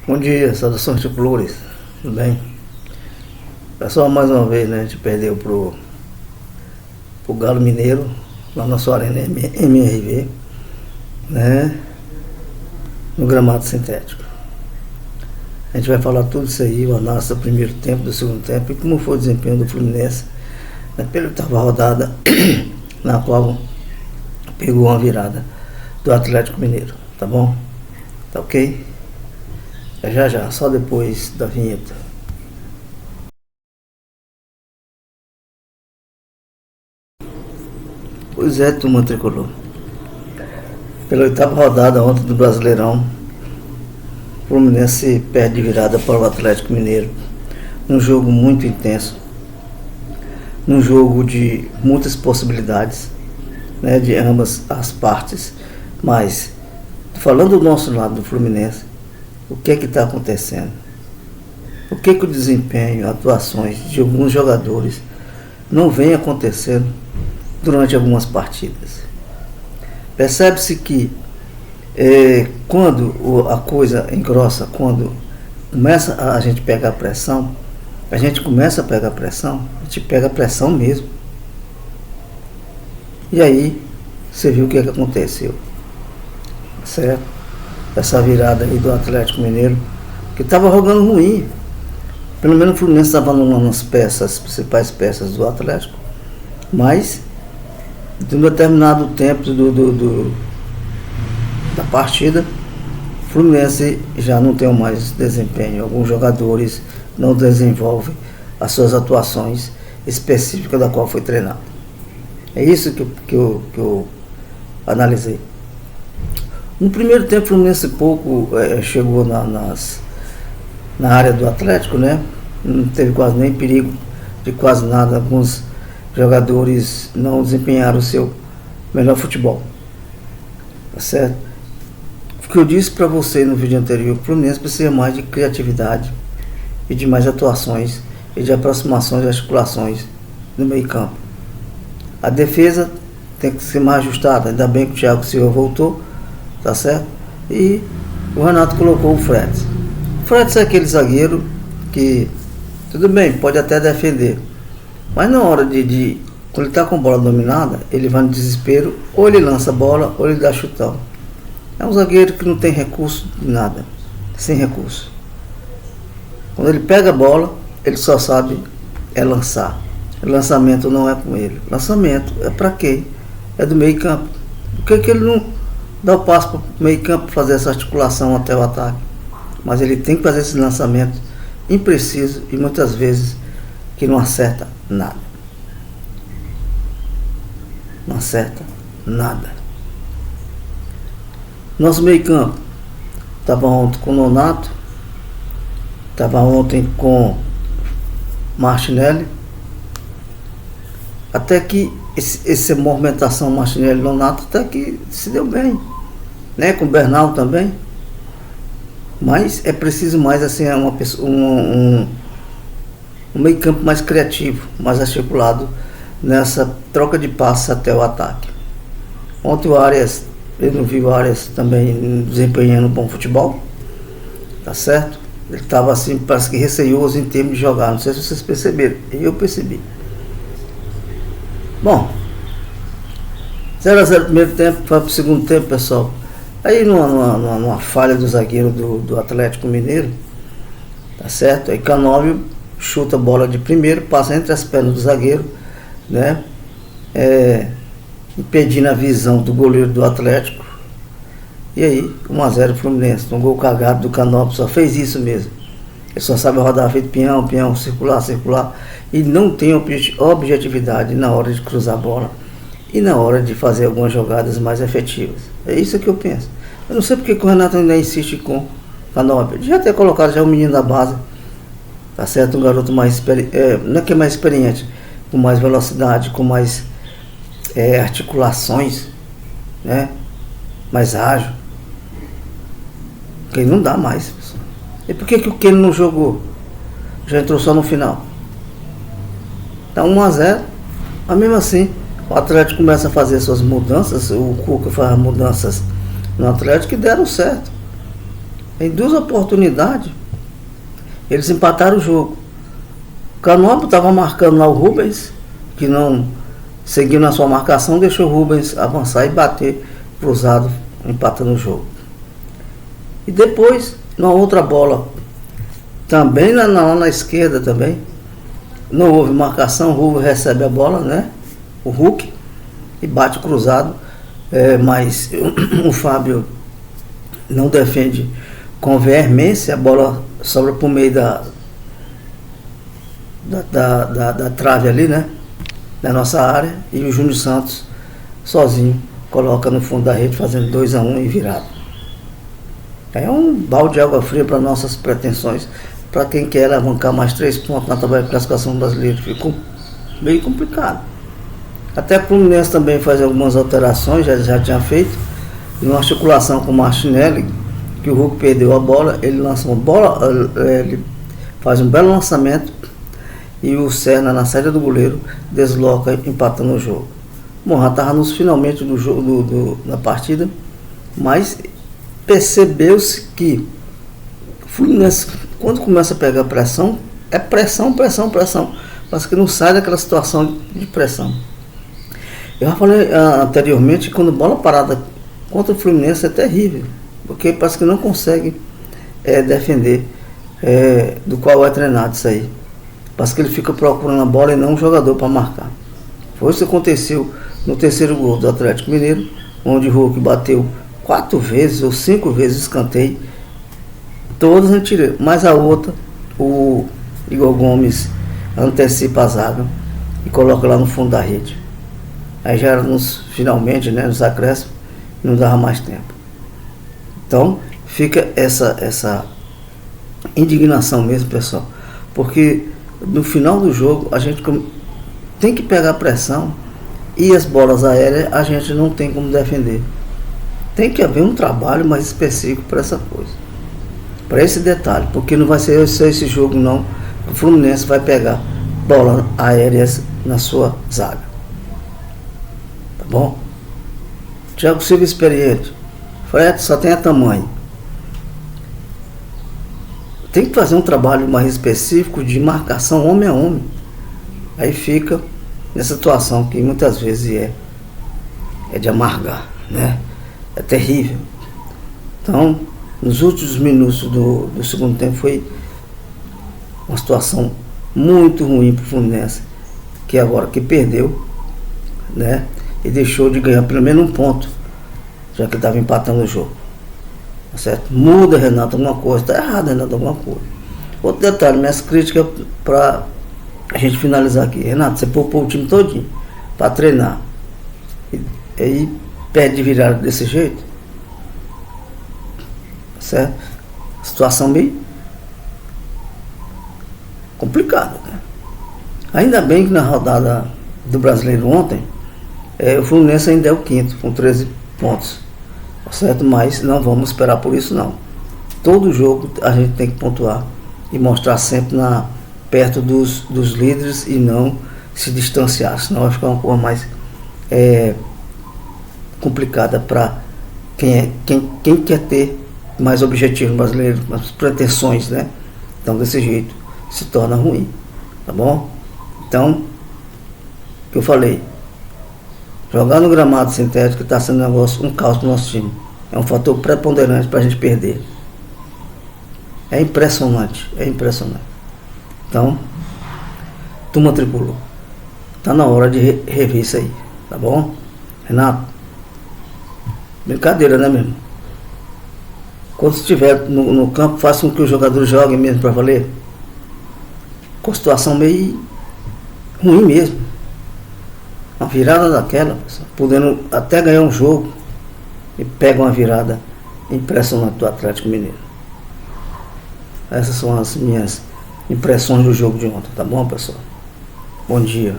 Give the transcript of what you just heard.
Bom dia, saudações tricolores, tudo bem? Pessoal, mais uma vez, né, a gente perdeu pro Galo Mineiro, lá na sua arena MRV, né, no gramado sintético. A gente vai falar tudo isso aí, o análise do primeiro tempo, do segundo tempo, e como foi o desempenho do Fluminense pela oitava rodada, na qual pegou uma virada do Atlético Mineiro, tá bom? Tá ok? Já, só depois da vinheta. Pois é, turma tricolor. Pela oitava rodada ontem do Brasileirão, o Fluminense perde virada para o Atlético Mineiro. Num jogo muito intenso, num jogo de muitas possibilidades, né, de ambas as partes. Mas, falando do nosso lado do Fluminense, o que está acontecendo? Por que o desempenho, atuações de alguns jogadores não vem acontecendo durante algumas partidas? Percebe-se que quando a coisa engrossa, quando começa a gente pegar pressão, a gente pega a pressão mesmo. E aí, você viu o que aconteceu, certo? Essa virada aí do Atlético Mineiro, que estava jogando ruim. Pelo menos o Fluminense estava numa das principais peças do Atlético, mas de um determinado tempo da partida, o Fluminense já não tem mais desempenho. Alguns jogadores não desenvolvem as suas atuações específicas da qual foi treinado. É isso que eu analisei. No primeiro tempo, o Fluminense pouco chegou na área do Atlético, né? Não teve quase nem perigo de quase nada. Alguns jogadores não desempenharam o seu melhor futebol. Tá certo? O que eu disse para você no vídeo anterior, o Fluminense precisa mais de criatividade e de mais atuações e de aproximações e articulações no meio campo. A defesa tem que ser mais ajustada. Ainda bem que o Thiago Silva voltou, tá certo? E o Renato colocou o Fred. O Fred é aquele zagueiro que, tudo bem, pode até defender, mas na hora quando ele tá com a bola dominada, ele vai no desespero, ou ele lança a bola, ou ele dá chutão. É um zagueiro que não tem recurso de nada, sem recurso. Quando ele pega a bola, ele só sabe lançar. O lançamento não é com ele. Lançamento é para quem? É do meio campo. Por que ele não dá o passo para o meio campo para fazer essa articulação até o ataque? Mas ele tem que fazer esse lançamento impreciso e muitas vezes que não acerta nada. Não acerta nada. Nosso meio campo estava ontem com o Nonato, estava ontem com Martinelli, até que essa movimentação Martinelli e Nonato até que se deu bem, né? Com o Bernal também. Mas é preciso mais assim, um meio campo mais criativo, mais articulado nessa troca de passes até o ataque. Ontem o Arias, eu não vi o Arias também desempenhando um bom futebol, tá certo? Ele estava assim, parece que receioso em termos de jogar, não sei se vocês perceberam, eu percebi. Bom, 0-0 primeiro tempo, vai pro segundo tempo, pessoal. Aí numa falha do zagueiro do Atlético Mineiro, tá certo? Aí Canóbio chuta a bola de primeiro, passa entre as pernas do zagueiro, né? Impedindo a visão do goleiro do Atlético. E aí, 1-0 Fluminense, um gol cagado do Canóbio, só fez isso mesmo. Ele só sabe rodar feito peão, circular, e não tem objetividade na hora de cruzar a bola e na hora de fazer algumas jogadas mais efetivas. É isso que eu penso. Eu não sei porque o Renato ainda insiste com o Canóbio. Já ter colocado já um menino da base, tá certo? Um garoto mais experiente, não é que é mais experiente, com mais velocidade, com mais articulações, né? Mais ágil. Porque não dá mais, pessoal. E por que o Keno não jogou? Já entrou só no final. Tá 1-0, mas mesmo assim o Atlético começa a fazer suas mudanças, o Cuca faz mudanças no Atlético que deram certo. Em 2 oportunidades, eles empataram o jogo. O Canóbio estava marcando lá o Rubens, que não seguiu na sua marcação, deixou o Rubens avançar e bater cruzado, empatando o jogo. E depois, na outra bola, também lá na esquerda também, não houve marcação, o Rubens recebe a bola, né? O Hulk, e bate cruzado, mas o Fábio não defende com veemência, a bola sobra por meio da trave ali, né? Da nossa área, e o Júnior Santos sozinho coloca no fundo da rede, fazendo 2-1 e virado. É um balde de água fria para nossas pretensões, para quem quer alavancar mais 3 pontos na tabela de classificação brasileira. Ficou meio complicado. Até o Fluminense também faz algumas alterações, já tinha feito, em uma articulação com o Martinelli, que o Hulk perdeu a bola, ele lança uma bola, ele faz um belo lançamento, e o Serna, na saída do goleiro, desloca, empatando o jogo. Bom, já estava nos finalmente do jogo, da partida, mas percebeu-se que o Fluminense, quando começa a pegar pressão, é pressão, mas que não sai daquela situação de pressão. Eu já falei anteriormente que quando bola parada contra o Fluminense é terrível, porque parece que não consegue defender, do qual é treinado isso aí. Parece que ele fica procurando a bola e não um jogador para marcar. Foi isso que aconteceu no terceiro gol do Atlético Mineiro, onde o Hulk bateu 4 vezes ou 5 vezes escanteio, todas a tira, mas a outra, o Igor Gomes antecipa a zaga e coloca lá no fundo da rede. Aí já era finalmente, né, nos acréscimos, não dava mais tempo. Então fica essa indignação mesmo, pessoal, porque no final do jogo a gente tem que pegar pressão, e as bolas aéreas a gente não tem como defender. Tem que haver um trabalho mais específico para essa coisa, para esse detalhe, porque não vai ser só esse jogo não. O Fluminense vai pegar bolas aéreas na sua zaga. Tá bom? Thiago Silva experiente. Fred só tem a tamanho. Tem que fazer um trabalho mais específico de marcação homem a homem. Aí fica nessa situação que muitas vezes é de amargar, né? É terrível. Então, nos últimos minutos do segundo tempo foi uma situação muito ruim para o Fluminense, que agora que perdeu, né? E deixou de ganhar pelo menos um ponto, já que estava empatando o jogo. Tá certo? Muda, Renato, alguma coisa. Está errado, Renato, alguma coisa. Outro detalhe, minhas críticas para a gente finalizar aqui. Renato, você poupou o time todinho para treinar. E aí perde de virada desse jeito. Certo? Situação bem complicada, né? Ainda bem que na rodada do Brasileiro ontem, o Fluminense ainda é o quinto, com 13 pontos. Certo? Mas não vamos esperar por isso não. Todo jogo a gente tem que pontuar e mostrar sempre perto dos líderes e não se distanciar, senão vai ficar uma coisa mais complicada para quem quer ter mais objetivo brasileiro, mais pretensões, né? Então desse jeito se torna ruim, tá bom? Então, o que eu falei, jogar no gramado sintético está sendo um caos para o nosso time. É um fator preponderante para a gente perder. É impressionante, Então, turma tricolor, tá na hora de rever isso aí, tá bom? Renato, brincadeira, né, mesmo? Quando estiver no campo, faça com que os jogadores joguem mesmo para valer. Com situação meio ruim mesmo. Uma virada daquela, pessoal, podendo até ganhar um jogo, e pega uma virada impressionante do Atlético Mineiro. Essas são as minhas impressões do jogo de ontem, tá bom, pessoal? Bom dia.